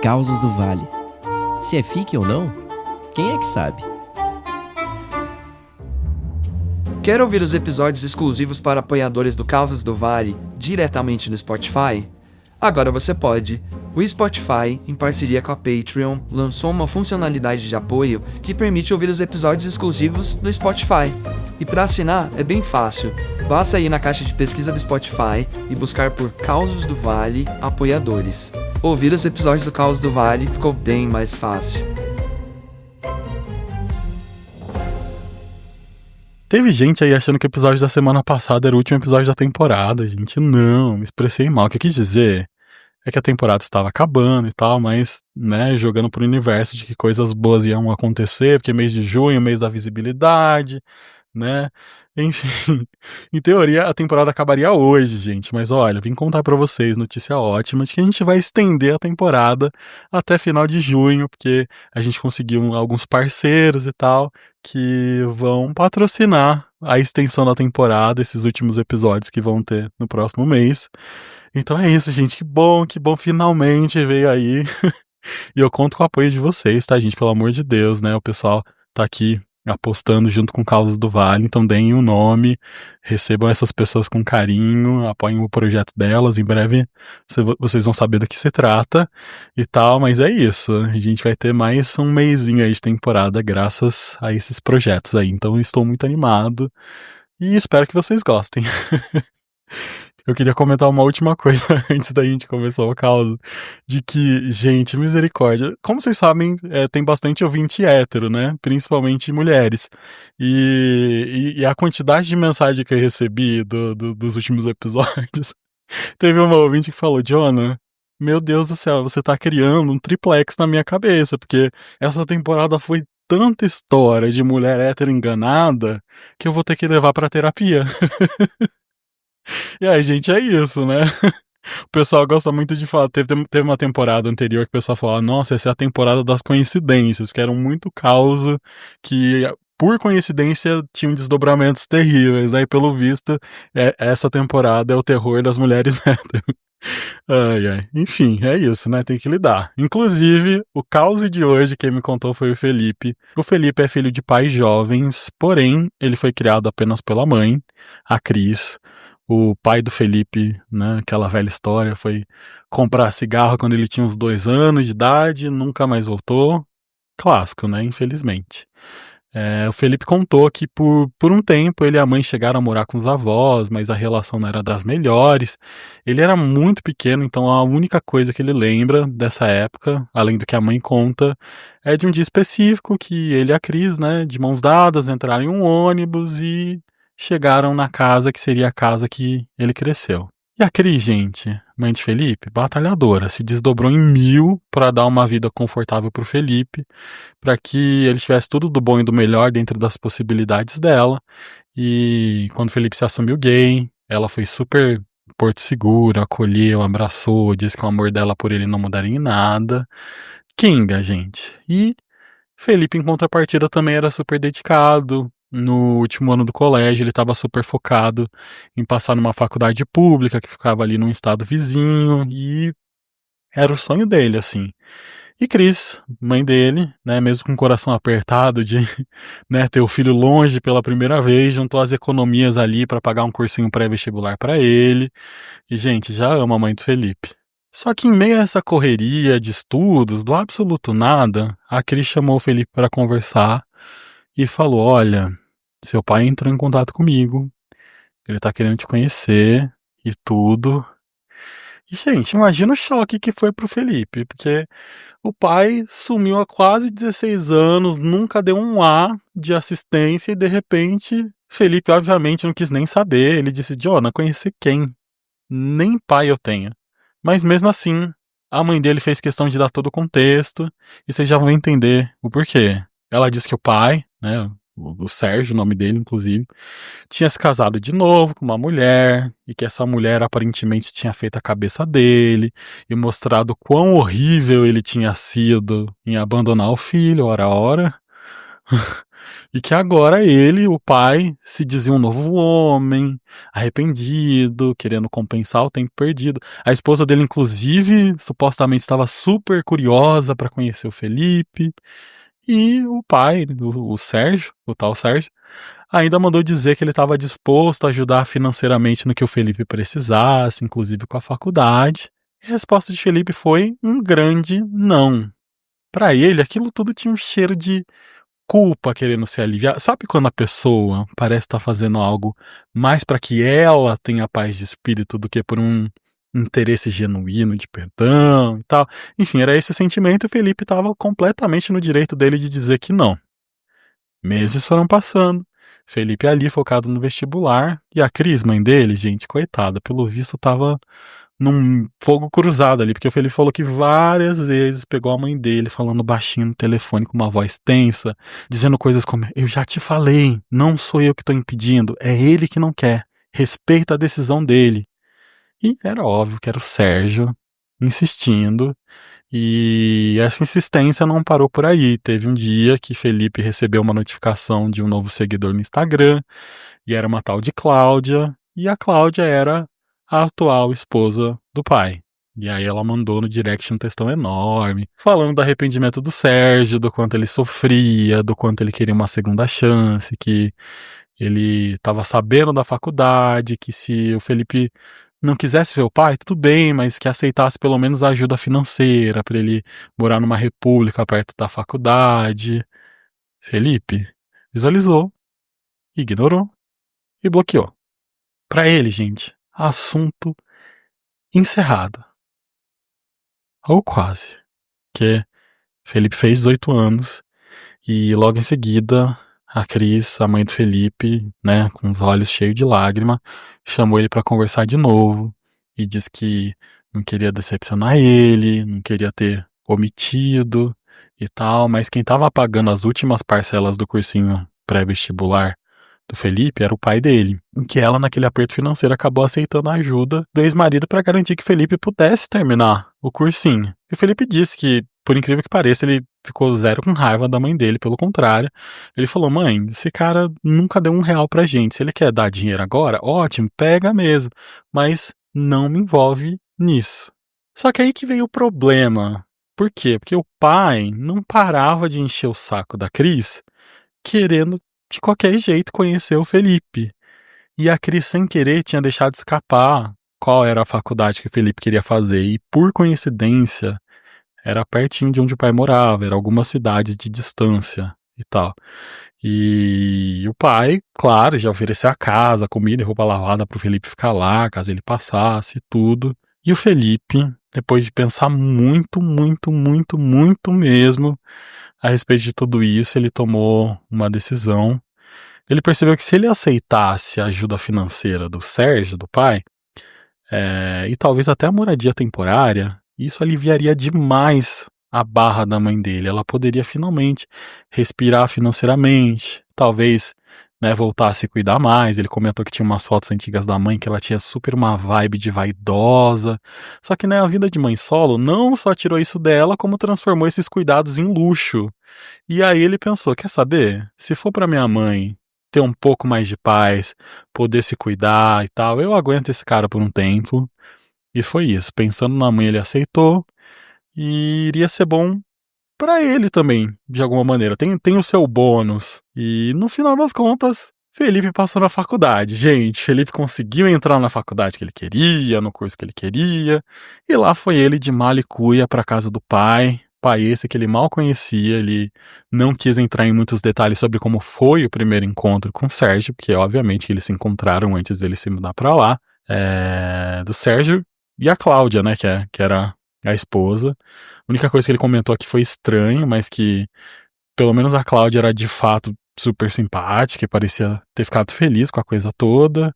Causos do Vale. Se é fique ou não, quem é que sabe? Quer ouvir os episódios exclusivos para apoiadores do Causos do Vale diretamente no Spotify? Agora você pode. O Spotify, em parceria com a Patreon, lançou uma funcionalidade de apoio que permite ouvir os episódios exclusivos no Spotify. E para assinar é bem fácil. Basta ir na caixa de pesquisa do Spotify e buscar por Causos do Vale Apoiadores. Ouvir os episódios do Causos do Vale ficou bem mais fácil. Teve gente aí achando que o episódio da semana passada era o último episódio da temporada, gente. Não, me expressei mal. O que eu quis dizer é que a temporada estava acabando e tal, mas, né, jogando pro universo de que coisas boas iam acontecer, porque mês de junho, mês da visibilidade, né? Enfim, em teoria a temporada acabaria hoje, gente, mas olha, vim contar pra vocês, notícia ótima, de que a gente vai estender a temporada até final de junho, porque a gente conseguiu alguns parceiros e tal, que vão patrocinar a extensão da temporada, esses últimos episódios que vão ter no próximo mês. Então é isso, gente, que bom, finalmente veio aí. E eu conto com o apoio de vocês, tá, gente? Pelo amor de Deus, né? O pessoal tá aqui apostando junto com Causas do Vale, então deem o nome, recebam essas pessoas com carinho, apoiem o projeto delas, em breve vocês vão saber do que se trata e tal, mas é isso, a gente vai ter mais um mesinho aí de temporada graças a esses projetos aí, então eu estou muito animado e espero que vocês gostem. Eu queria comentar uma última coisa antes da gente começar o caso, de que, gente, misericórdia, como vocês sabem, tem bastante ouvinte hétero, né, principalmente mulheres, e a quantidade de mensagem que eu recebi dos últimos episódios, teve uma ouvinte que falou, Jonah, meu Deus do céu, você tá criando um triplex na minha cabeça, porque essa temporada foi tanta história de mulher hétero enganada, que eu vou ter que levar pra terapia. E aí, gente, é isso, né? O pessoal gosta muito de falar. Teve uma temporada anterior que o pessoal falava, nossa, essa é a temporada das coincidências, que eram muito causa, que por coincidência tinham desdobramentos terríveis. Aí, pelo visto, essa temporada é o terror das mulheres hétero. Ai, ai. Enfim, é isso, né? Tem que lidar. Inclusive, o caos de hoje, quem me contou foi o Felipe. O Felipe é filho de pais jovens, porém, ele foi criado apenas pela mãe, a Cris. O pai do Felipe, né, aquela velha história, foi comprar cigarro quando ele tinha uns 2 anos de idade, nunca mais voltou. Clássico, né, infelizmente. O Felipe contou que por um tempo ele e a mãe chegaram a morar com os avós, mas a relação não era das melhores. Ele era muito pequeno, então a única coisa que ele lembra dessa época, além do que a mãe conta, é de um dia específico que ele e a Cris, né, de mãos dadas, entraram em um ônibus e chegaram na casa que seria a casa que ele cresceu. E a Cris, gente, mãe de Felipe, batalhadora, se desdobrou em 1000 para dar uma vida confortável pro Felipe, para que ele tivesse tudo do bom e do melhor dentro das possibilidades dela. E quando o Felipe se assumiu gay, ela foi super porto seguro, acolheu, abraçou, disse que o amor dela por ele não mudaria em nada. Kinga, gente. E Felipe, em contrapartida, também era super dedicado. No último ano do colégio, ele estava super focado em passar numa faculdade pública que ficava ali num estado vizinho e era o sonho dele, assim. E Cris, mãe dele, né, mesmo com o coração apertado de, né, ter o filho longe pela primeira vez, juntou as economias ali para pagar um cursinho pré-vestibular para ele. E, gente, já ama a mãe do Felipe. Só que em meio a essa correria de estudos, do absoluto nada, a Cris chamou o Felipe para conversar e falou, olha, seu pai entrou em contato comigo, ele tá querendo te conhecer e tudo. E, gente, imagina o choque que foi pro Felipe, porque o pai sumiu há quase 16 anos, nunca deu um A de assistência e, de repente, Felipe, obviamente, não quis nem saber. Ele disse, Jonah, conhecer quem? Nem pai eu tenho. Mas, mesmo assim, a mãe dele fez questão de dar todo o contexto e vocês já vão entender o porquê. Ela disse que o pai, né, o Sérgio, o nome dele, inclusive, tinha se casado de novo com uma mulher, e que essa mulher aparentemente tinha feito a cabeça dele, e mostrado quão horrível ele tinha sido em abandonar o filho, ora. E que agora ele, o pai, se dizia um novo homem, arrependido, querendo compensar o tempo perdido. A esposa dele, inclusive, supostamente estava super curiosa para conhecer o Felipe. E o pai, o Sérgio, o tal Sérgio, ainda mandou dizer que ele estava disposto a ajudar financeiramente no que o Felipe precisasse, inclusive com a faculdade. E a resposta de Felipe foi um grande não. Para ele, aquilo tudo tinha um cheiro de culpa querendo se aliviar. Sabe quando a pessoa parece estar fazendo algo mais para que ela tenha paz de espírito do que por um interesse genuíno de perdão e tal? Enfim, era esse o sentimento e o Felipe estava completamente no direito dele de dizer que não. Meses foram passando. Felipe ali focado no vestibular. E a Cris, mãe dele, gente, coitada, pelo visto tava num fogo cruzado ali, porque o Felipe falou que várias vezes pegou a mãe dele falando baixinho no telefone com uma voz tensa, dizendo coisas como: eu já te falei, não sou eu que tô impedindo, é ele que não quer, respeita a decisão dele. E era óbvio que era o Sérgio insistindo, e essa insistência não parou por aí. Teve um dia que Felipe recebeu uma notificação de um novo seguidor no Instagram, e era uma tal de Cláudia, e a Cláudia era a atual esposa do pai. E aí ela mandou no direct um textão enorme, falando do arrependimento do Sérgio, do quanto ele sofria, do quanto ele queria uma segunda chance, que ele estava sabendo da faculdade, que se o Felipe não quisesse ver o pai, tudo bem, mas que aceitasse pelo menos a ajuda financeira para ele morar numa república perto da faculdade. Felipe visualizou, ignorou e bloqueou. Para ele, gente, assunto encerrado. Ou quase. Que Felipe fez 18 anos e logo em seguida a Cris, a mãe do Felipe, né, com os olhos cheios de lágrima, chamou ele para conversar de novo e disse que não queria decepcionar ele, não queria ter omitido e tal, mas quem estava pagando as últimas parcelas do cursinho pré-vestibular do Felipe era o pai dele, em que ela, naquele aperto financeiro, acabou aceitando a ajuda do ex-marido para garantir que Felipe pudesse terminar o cursinho. E o Felipe disse que, por incrível que pareça, ele ficou zero com raiva da mãe dele, pelo contrário. Ele falou: mãe, esse cara nunca deu R$1 pra gente, se ele quer dar dinheiro agora, ótimo, pega mesmo, mas não me envolve nisso. Só que aí que veio o problema. Por quê? Porque o pai não parava de encher o saco da Cris, querendo de qualquer jeito conhecer o Felipe. E a Cris, sem querer, tinha deixado escapar qual era a faculdade que o Felipe queria fazer. E, por coincidência, era pertinho de onde o pai morava, era algumas cidades de distância e tal. E o pai, claro, já ofereceu a casa, comida e roupa lavada pro Felipe ficar lá, caso ele passasse e tudo. E o Felipe, depois de pensar muito, muito, muito, muito mesmo a respeito de tudo isso, ele tomou uma decisão. Ele percebeu que se ele aceitasse a ajuda financeira do Sérgio, do pai, e talvez até a moradia temporária, isso aliviaria demais a barra da mãe dele. Ela poderia finalmente respirar financeiramente, talvez, né, voltar a se cuidar mais. Ele comentou que tinha umas fotos antigas da mãe que ela tinha super uma vibe de vaidosa. Só que, né, a vida de mãe solo não só tirou isso dela, como transformou esses cuidados em luxo. E aí ele pensou: quer saber? Se for pra minha mãe ter um pouco mais de paz, poder se cuidar e tal, eu aguento esse cara por um tempo. E foi isso. Pensando na mãe, ele aceitou. E iria ser bom pra ele também, de alguma maneira. Tem o seu bônus. E no final das contas, Felipe passou na faculdade. Gente, Felipe conseguiu entrar na faculdade que ele queria, no curso que ele queria. E lá foi ele de mala e cuia pra casa do pai. Pai esse que ele mal conhecia. Ele não quis entrar em muitos detalhes sobre como foi o primeiro encontro com o Sérgio, porque obviamente que eles se encontraram antes dele se mudar pra lá. Do Sérgio e a Cláudia, né, que era a esposa. A única coisa que ele comentou aqui foi estranho, mas que pelo menos a Cláudia era de fato super simpática e parecia ter ficado feliz com a coisa toda.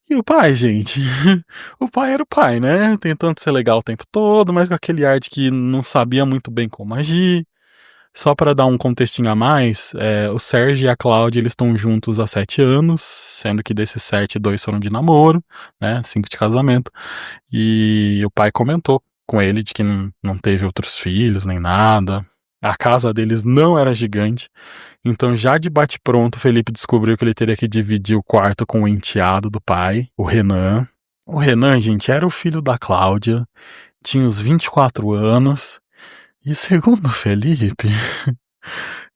E o pai, gente, o pai era o pai, né? Tentando ser legal o tempo todo, mas com aquele ar de que não sabia muito bem como agir. Só para dar um contextinho a mais, o Sérgio e a Cláudia, eles estão juntos há 7 anos, sendo que desses 7, 2 foram de namoro, né? 5 de casamento. E o pai comentou com ele de que não teve outros filhos nem nada. A casa deles não era gigante, então já de bate-pronto, Felipe descobriu que ele teria que dividir o quarto com o enteado do pai, o Renan. O Renan, gente, era o filho da Cláudia, tinha uns 24 anos, e segundo o Felipe,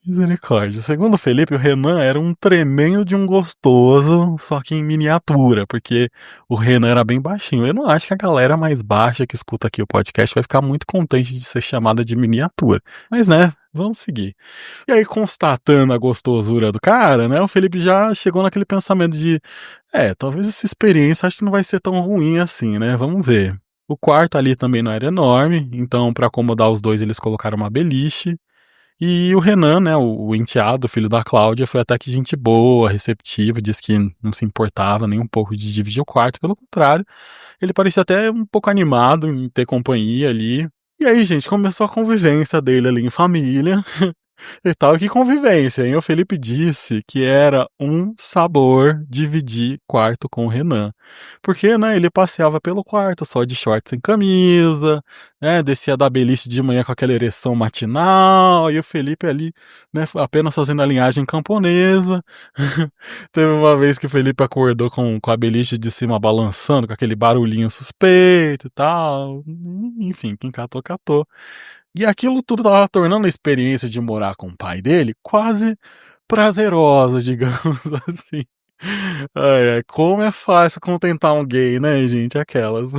misericórdia, segundo o Felipe, o Renan era um tremendo de um gostoso, só que em miniatura, porque o Renan era bem baixinho. Eu não acho que a galera mais baixa que escuta aqui o podcast vai ficar muito contente de ser chamada de miniatura. Mas, né, vamos seguir. E aí, constatando a gostosura do cara, né, o Felipe já chegou naquele pensamento de, talvez essa experiência acho que não vai ser tão ruim assim, né, vamos ver. O quarto ali também não era enorme, então para acomodar os dois eles colocaram uma beliche. E o Renan, né, o enteado, filho da Cláudia, foi até que gente boa, receptiva, disse que não se importava nem um pouco de dividir o quarto, pelo contrário, ele parecia até um pouco animado em ter companhia ali. E aí, gente, começou a convivência dele ali em família. E tal, que convivência, hein? O Felipe disse que era um sabor dividir quarto com o Renan. Porque, né, ele passeava pelo quarto só de shorts sem camisa, né, descia da beliche de manhã com aquela ereção matinal, e o Felipe ali, né, apenas fazendo a linhagem camponesa. Teve uma vez que o Felipe acordou com a beliche de cima balançando, com aquele barulhinho suspeito e tal. Enfim, quem catou, catou. E aquilo tudo tava tornando a experiência de morar com o pai dele quase prazerosa, digamos assim. Como é fácil contentar um gay, né, gente? Aquelas.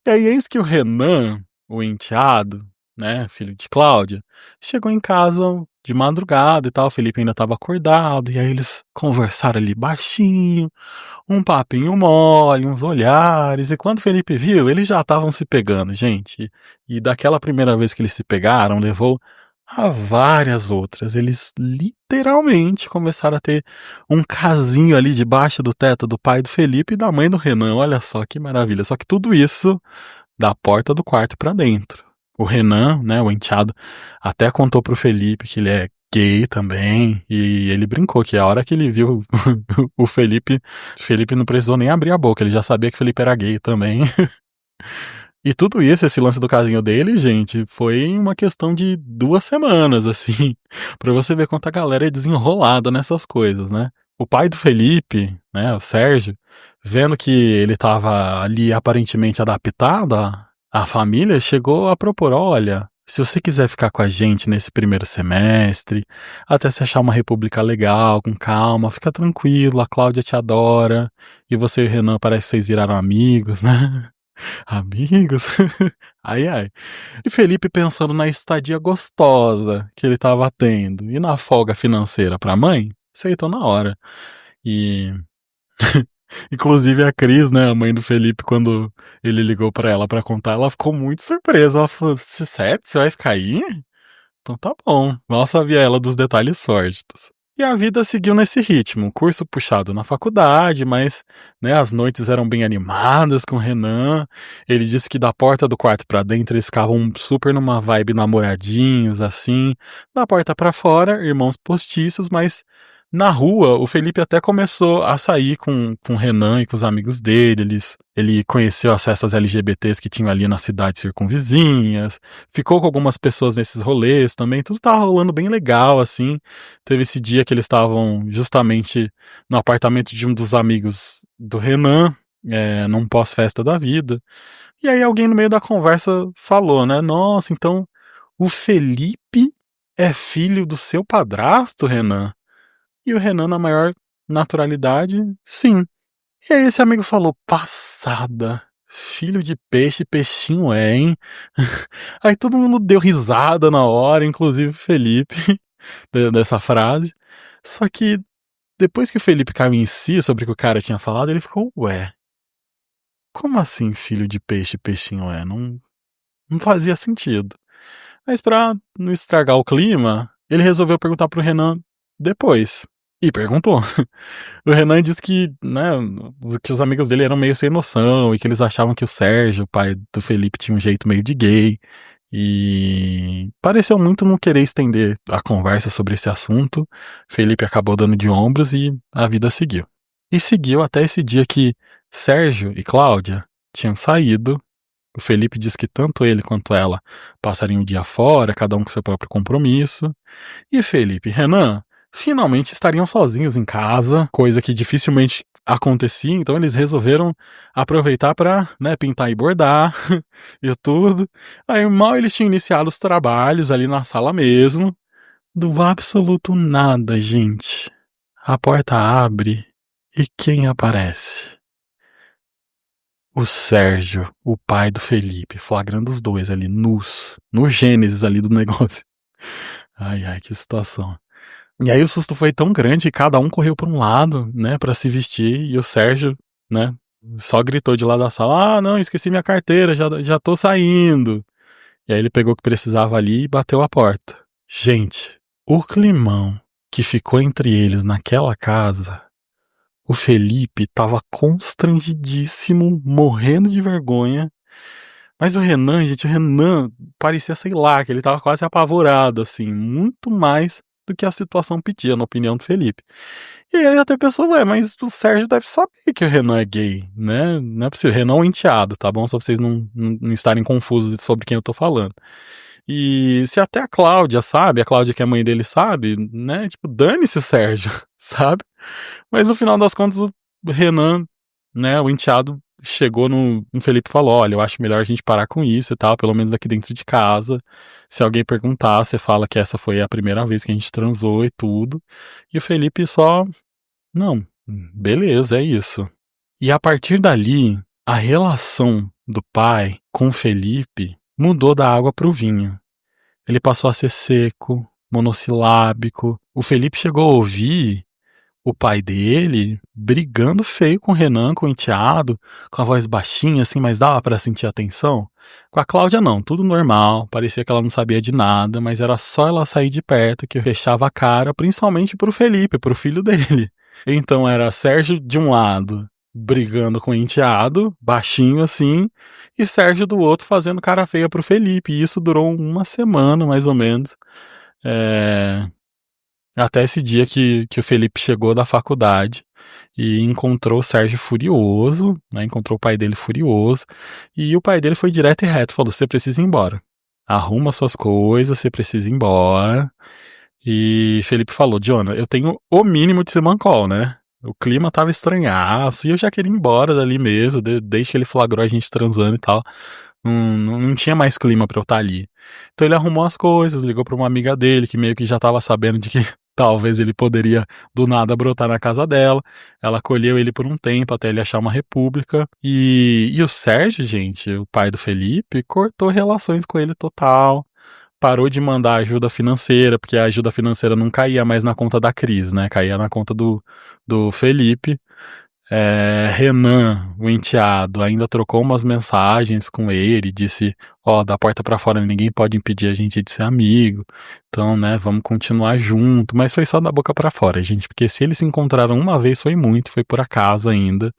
E aí, eis que o Renan, o enteado, né, filho de Cláudia, chegou em casa de madrugada e tal. O Felipe ainda estava acordado, e aí eles conversaram ali baixinho, um papinho mole, uns olhares, e quando o Felipe viu, eles já estavam se pegando, gente. E daquela primeira vez que eles se pegaram, levou a várias outras. Eles literalmente começaram a ter um casinho ali debaixo do teto do pai do Felipe e da mãe do Renan. Olha só que maravilha. Só que tudo isso da porta do quarto pra dentro. O Renan, né, o enteado, até contou pro Felipe que ele é gay também, e ele brincou que a hora que ele viu o Felipe não precisou nem abrir a boca, ele já sabia que o Felipe era gay também. E tudo isso, esse lance do casinho dele, gente, foi uma questão de 2 semanas, assim, pra você ver quanto a galera é desenrolada nessas coisas, né? O pai do Felipe, né, o Sérgio, vendo que ele tava ali aparentemente adaptado à família, chegou a propor, olha, se você quiser ficar com a gente nesse primeiro semestre, até se achar uma república legal, com calma, fica tranquilo, a Cláudia te adora, e você e o Renan parece que vocês viraram amigos, né? Amigos? Ai, ai. E Felipe pensando na estadia gostosa que ele tava tendo e na folga financeira pra mãe, aceitou na hora. E inclusive a Cris, né, a mãe do Felipe, quando ele ligou pra ela pra contar, ela ficou muito surpresa. Ela falou: sério? Você vai ficar aí? Então tá bom. Mal sabia ela dos detalhes sórdidos. E a vida seguiu nesse ritmo, curso puxado na faculdade, mas, né, as noites eram bem animadas com o Renan. Ele disse que da porta do quarto pra dentro eles ficavam super numa vibe namoradinhos, assim. Da porta pra fora, irmãos postiços, mas na rua o Felipe até começou a sair com o Renan e com os amigos dele. Ele conheceu as festas LGBTs que tinham ali nas cidades circunvizinhas, ficou com algumas pessoas nesses rolês também, tudo tava rolando bem legal, assim. Teve esse dia que eles estavam justamente no apartamento de um dos amigos do Renan, num pós-festa da vida. E aí alguém no meio da conversa falou, né, nossa, então o Felipe é filho do seu padrasto, Renan? E o Renan, na maior naturalidade, sim. E aí esse amigo falou, passada, filho de peixe, peixinho é, hein? Aí todo mundo deu risada na hora, inclusive o Felipe, dessa frase. Só que depois que o Felipe caiu em si sobre o que o cara tinha falado, ele ficou, ué, como assim filho de peixe, peixinho é? Não fazia sentido. Mas pra não estragar o clima, ele resolveu perguntar pro Renan depois. E perguntou. O Renan disse que, né, que os amigos dele eram meio sem noção e que eles achavam que o Sérgio, o pai do Felipe, tinha um jeito meio de gay. E pareceu muito não querer estender a conversa sobre esse assunto. Felipe acabou dando de ombros e a vida seguiu. E seguiu até esse dia que Sérgio e Cláudia tinham saído O Felipe diz que tanto ele quanto ela passariam o dia fora, cada um com seu próprio compromisso. E Felipe e Renan finalmente estariam sozinhos em casa, coisa que dificilmente acontecia, então eles resolveram aproveitar para, né, pintar e bordar e tudo. Aí mal eles tinham iniciado os trabalhos ali na sala mesmo, do absoluto nada, gente. A porta abre e quem aparece? O Sérgio, o pai do Felipe, flagrando os dois ali nus, no gênesis ali do negócio. Ai, ai, que situação. E aí o susto foi tão grande que cada um correu para um lado, né, para se vestir, e o Sérgio, né, só gritou de lá da sala: "Ah, não, esqueci minha carteira, já tô saindo". E aí ele pegou o que precisava ali e bateu a porta. Gente, o climão que ficou entre eles naquela casa, o Felipe tava constrangidíssimo, morrendo de vergonha. Mas o Renan, gente, o Renan parecia, sei lá, que ele tava quase apavorado, assim, muito mais do que a situação pedia, na opinião do Felipe. E aí ele até pensou, ué, mas o Sérgio deve saber que o Renan é gay, né? Não é possível, Renan é um enteado, tá bom? Só pra vocês não estarem confusos sobre quem eu tô falando. E se até a Cláudia sabe, a Cláudia que é a mãe dele sabe, né? Tipo, dane-se o Sérgio, sabe? Mas no final das contas, o Renan, né, o enteado, chegou no Felipe e falou: olha, eu acho melhor a gente parar com isso e tal, pelo menos aqui dentro de casa. Se alguém perguntar, você fala que essa foi a primeira vez que a gente transou e tudo. E o Felipe só: não, beleza, é isso. E a partir dali, a relação do pai com o Felipe mudou da água pro vinho. Ele passou a ser seco, monossilábico. O Felipe chegou a ouvir o pai dele brigando feio com o Renan, com o enteado, com a voz baixinha, assim, mas dava pra sentir a tensão. Com a Cláudia não, tudo normal, parecia que ela não sabia de nada, mas era só ela sair de perto que fechava a cara, principalmente pro Felipe, pro filho dele. Então era Sérgio de um lado, brigando com o enteado, baixinho assim, e Sérgio do outro fazendo cara feia pro Felipe, e isso durou uma semana, mais ou menos. Até esse dia que o Felipe chegou da faculdade e encontrou o Sérgio furioso, né? Encontrou o pai dele furioso. E o pai dele foi direto e reto, falou: você precisa ir embora. Arruma suas coisas, você precisa ir embora. E Felipe falou: Jonah, eu tenho o mínimo de semancol, né? O clima tava estranhaço e eu já queria ir embora dali mesmo, desde que ele flagrou a gente transando e tal. Não tinha mais clima pra eu estar ali. Então ele arrumou as coisas, ligou pra uma amiga dele, que meio que já tava sabendo de que talvez ele poderia do nada brotar na casa dela. Ela acolheu ele por um tempo até ele achar uma república. E o Sérgio, gente, o pai do Felipe, cortou relações com ele total. Parou de mandar ajuda financeira, porque a ajuda financeira não caía mais na conta da Cris, né? Caía na conta do Felipe. Renan, o enteado, ainda trocou umas mensagens com ele, disse: ó, da porta pra fora ninguém pode impedir a gente de ser amigo, então, né, vamos continuar junto. Mas foi só da boca pra fora, gente, porque se eles se encontraram uma vez foi muito, foi por acaso ainda.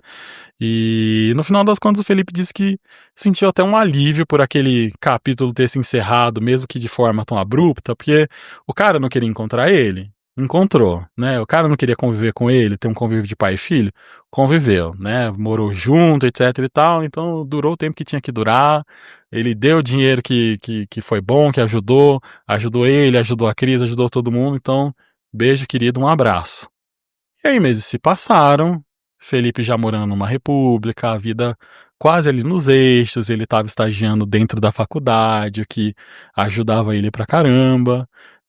E no final das contas o Felipe disse que sentiu até um alívio por aquele capítulo ter se encerrado, mesmo que de forma tão abrupta, porque o cara não queria encontrar ele. Encontrou, né? O cara não queria conviver com ele, ter um convívio de pai e filho, conviveu, né? Morou junto, etc e tal, então durou o tempo que tinha que durar. Ele deu o dinheiro que foi bom, que ajudou ele, ajudou a Cris, ajudou todo mundo, então beijo querido, um abraço. E aí meses se passaram, Felipe já morando numa república, a vida quase ali nos eixos, ele estava estagiando dentro da faculdade, o que ajudava ele pra caramba.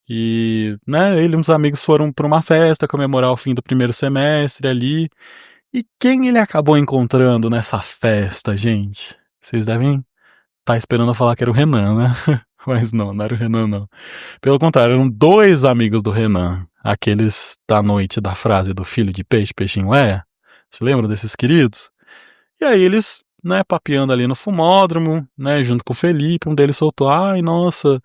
E, né, ele e uns amigos foram para uma festa comemorar o fim do primeiro semestre ali. E quem ele acabou encontrando nessa festa, gente? Vocês devem estar esperando eu falar que era o Renan, né? Mas não era o Renan, não. Pelo contrário, eram dois amigos do Renan. Aqueles da noite da frase do filho de peixe, peixinho é. Se lembram desses queridos? E aí eles, né, papeando ali no fumódromo, né, junto com o Felipe, um deles soltou: ai, nossa,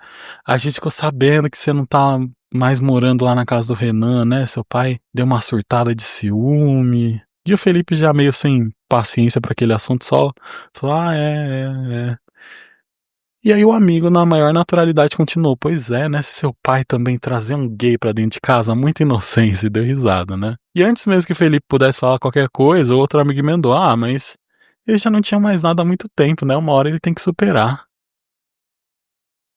a gente ficou sabendo que você não tá mais morando lá na casa do Renan, né, seu pai deu uma surtada de ciúme. E o Felipe já meio sem paciência para aquele assunto, só falou: ah, é. E aí o amigo, na maior naturalidade, continuou: pois é, né, se seu pai também trazer um gay pra dentro de casa, muita inocência, e deu risada, né. E antes mesmo que o Felipe pudesse falar qualquer coisa, o outro amigo emendou: ah, mas Ele já não tinha mais nada há muito tempo, né? Uma hora ele tem que superar.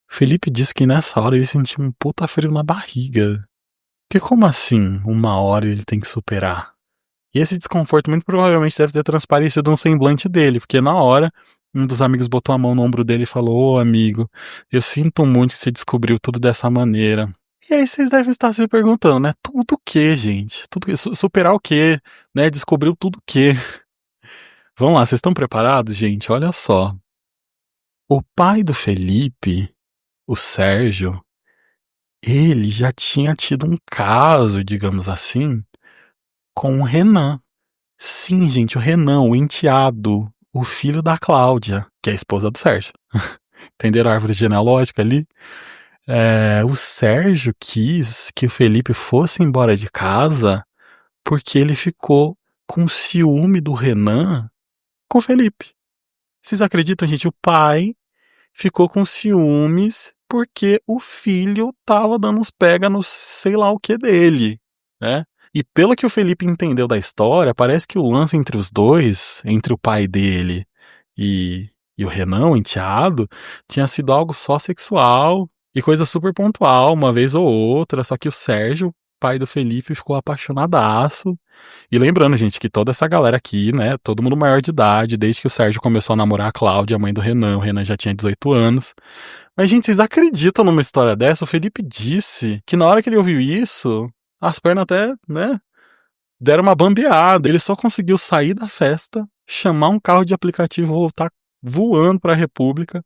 Felipe disse que nessa hora ele sentiu um puta frio na barriga. Que como assim, uma hora ele tem que superar? E esse desconforto muito provavelmente deve ter transparecido no semblante dele, porque na hora, um dos amigos botou a mão no ombro dele e falou: ô amigo, eu sinto muito que você descobriu tudo dessa maneira. E aí vocês devem estar se perguntando, né? Tudo o quê, gente? Tudo, superar o quê? Né? Descobriu tudo o quê? Vamos lá, vocês estão preparados, gente? Olha só. O pai do Felipe, o Sérgio, ele já tinha tido um caso, digamos assim, com o Renan. Sim, gente, o Renan, o enteado, o filho da Cláudia, que é a esposa do Sérgio. Entenderam a árvore genealógica ali? O Sérgio quis que o Felipe fosse embora de casa porque ele ficou com ciúme do Renan com o Felipe. Vocês acreditam, gente? O pai ficou com ciúmes porque o filho tava dando uns pega no sei lá o que dele, né? E pelo que o Felipe entendeu da história, parece que o lance entre os dois, entre o pai dele e o Renan, o enteado, tinha sido algo só sexual e coisa super pontual, uma vez ou outra, só que o Sérgio, pai do Felipe, ficou apaixonadaço. E lembrando, gente, que toda essa galera aqui, né, todo mundo maior de idade, desde que o Sérgio começou a namorar a Cláudia, a mãe do Renan, o Renan já tinha 18 anos. Mas, gente, vocês acreditam numa história dessa? O Felipe disse que na hora que ele ouviu isso, as pernas até, né, deram uma bambeada. Ele só conseguiu sair da festa, chamar um carro de aplicativo e voltar voando pra República,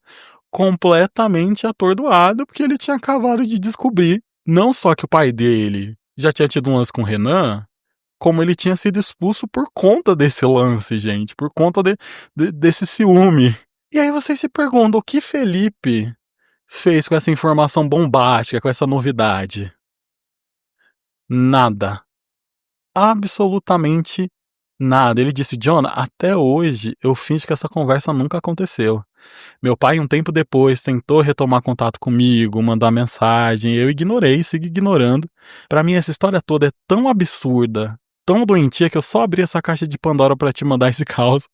completamente atordoado, porque ele tinha acabado de descobrir, não só que o pai dele já tinha tido um lance com o Renan, como ele tinha sido expulso por conta desse lance, gente, por conta desse ciúme. E aí vocês se perguntam, o que Felipe fez com essa informação bombástica, com essa novidade? Nada. Absolutamente nada. Ele disse: John, até hoje eu finjo que essa conversa nunca aconteceu. Meu pai, um tempo depois, tentou retomar contato comigo, mandar mensagem, eu ignorei, segui ignorando. Pra mim, essa história toda é tão absurda, tão doentia, que eu só abri essa caixa de Pandora pra te mandar esse caos.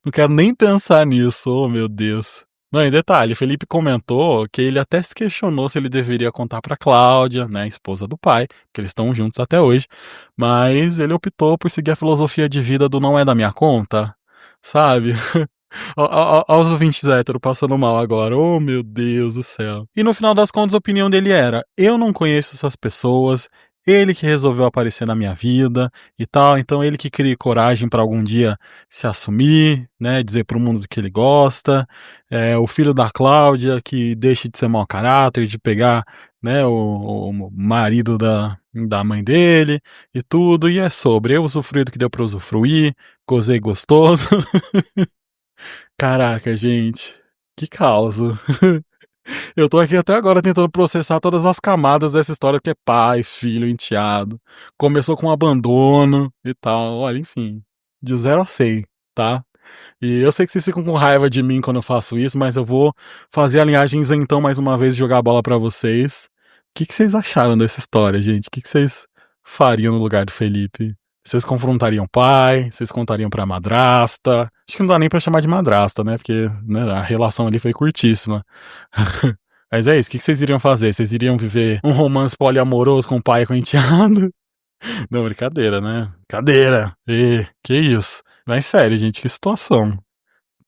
Não quero nem pensar nisso, oh meu Deus. Não, em detalhe, o Felipe comentou que ele até se questionou se ele deveria contar pra Cláudia, né, esposa do pai, que eles estão juntos até hoje, mas ele optou por seguir a filosofia de vida do não é da minha conta, sabe? Aos ouvintes héteros passando mal agora, oh meu Deus do céu. E no final das contas a opinião dele era: eu não conheço essas pessoas, ele que resolveu aparecer na minha vida e tal, então ele que cria coragem pra algum dia se assumir, né, dizer pro mundo do que ele gosta. O filho da Cláudia que deixe de ser mau caráter, de pegar, né, o marido da mãe dele e tudo, e é sobre eu usufruí do que deu pra usufruir, gozei gostoso. Caraca, gente, que causa. Eu tô aqui até agora tentando processar todas as camadas dessa história, porque é pai, filho, enteado. Começou com abandono e tal. Olha, enfim, de 0 a 100, tá? E eu sei que vocês ficam com raiva de mim quando eu faço isso, mas eu vou fazer a linhagem isentão mais uma vez e jogar a bola pra vocês. O que vocês acharam dessa história, gente? O que vocês fariam no lugar do Felipe? Vocês confrontariam o pai? Vocês contariam pra madrasta? Acho que não dá nem pra chamar de madrasta, né? Porque, né, a relação ali foi curtíssima. Mas é isso, o que vocês iriam fazer? Vocês iriam viver um romance poliamoroso com o pai e com o enteado? Não, brincadeira, né? Brincadeira! Que isso? Mas sério, gente, que situação.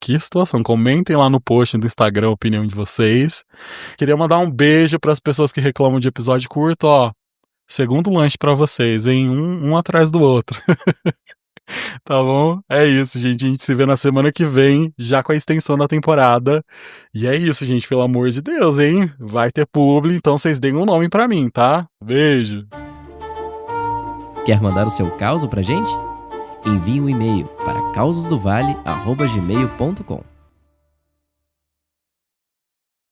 Que situação. Comentem lá no post do Instagram a opinião de vocês. Queria mandar um beijo pras pessoas que reclamam de episódio curto, ó. Segundo lanche pra vocês, hein? Um atrás do outro. Tá bom? É isso, gente. A gente se vê na semana que vem, já com a extensão da temporada. E é isso, gente. Pelo amor de Deus, hein? Vai ter publi, então vocês deem um nome pra mim, tá? Beijo. Quer mandar o seu caos pra gente? Envie um e-mail para causosdovale@gmail.com.